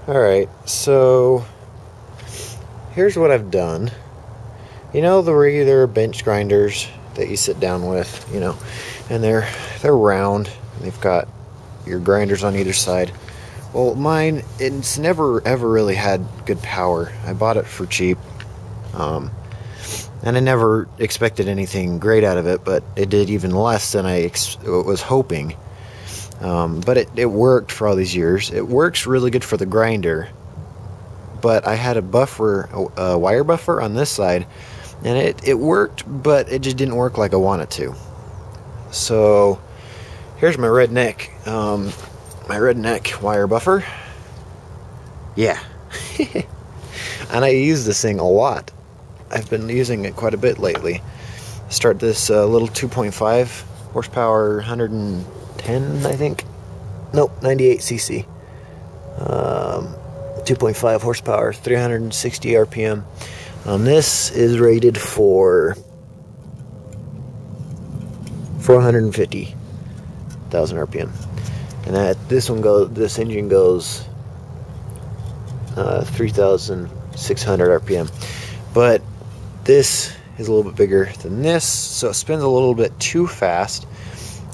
Alright, so here's what I've done. You know the regular bench grinders that you sit down with, and they're round. They've got your grinders on either side. Well, mine, it's never ever really had good power. I bought it for cheap, and I never expected anything great out of it, but it did even less than I was hoping. But it worked for all these years. It works really good for the grinder, but I had a wire buffer on this side, and it worked, but it just didn't work like I wanted to. So here's my redneck wire buffer. Yeah. And I use this thing a lot. I've been using it quite a bit lately. Start this little 2.5 horsepower, 110, I think. Nope, 98 cc. 2.5 horsepower, 360 RPM. This is rated for 450,000 RPM. And this engine goes 3,600 RPM. But this is a little bit bigger than this, so it spins a little bit too fast.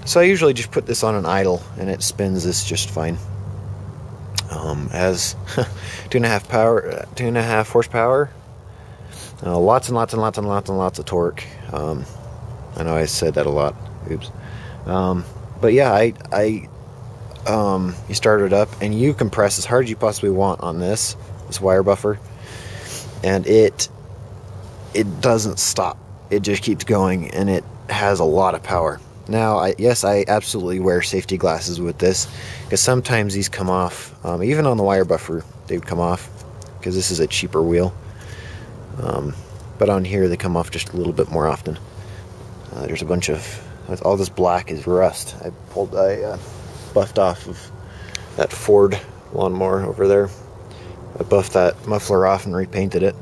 So I usually just put this on an idle, and it spins this just fine. Has 2.5 horsepower, lots and lots and lots and lots and lots of torque. I know I said that a lot. Oops. But yeah, you start it up, and you compress as hard as you possibly want on this wire buffer, and it doesn't stop. It just keeps going, and it has a lot of power. Now, yes, I absolutely wear safety glasses with this, because sometimes these come off. Even on the wire buffer, they would come off, because this is a cheaper wheel. But on here, they come off just a little bit more often. There's a bunch of, all this black is rust. I buffed off of that Ford lawnmower over there. I buffed that muffler off and repainted it.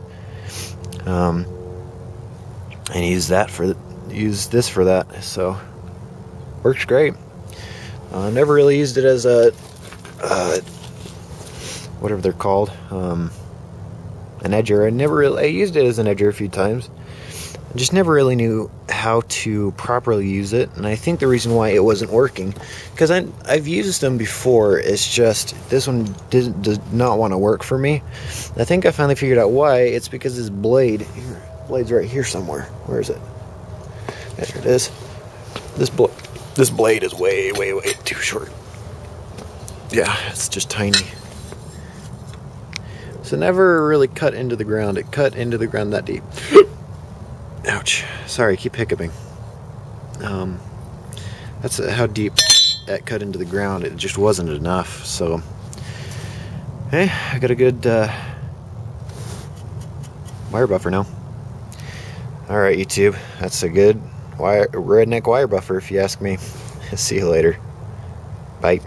And used this for that, so works great. Never really used it as a whatever they're called, an edger. I used it as an edger a few times. I just never really knew how to properly use it, and I think the reason why it wasn't working, because I've used them before, it's just this one does not want to work for me. I think I finally figured out why. It's because this blade's right here somewhere. Where is it? There it is. This blade is way too short. Yeah, it's just tiny. So never really cut into the ground. It cut into the ground that deep. Ouch. Sorry, I keep hiccuping. That's how deep that cut into the ground. It just wasn't enough. So, hey, I got a good wire buffer now. Alright, YouTube. That's a good redneck wire buffer, if you ask me. See you later. Bye.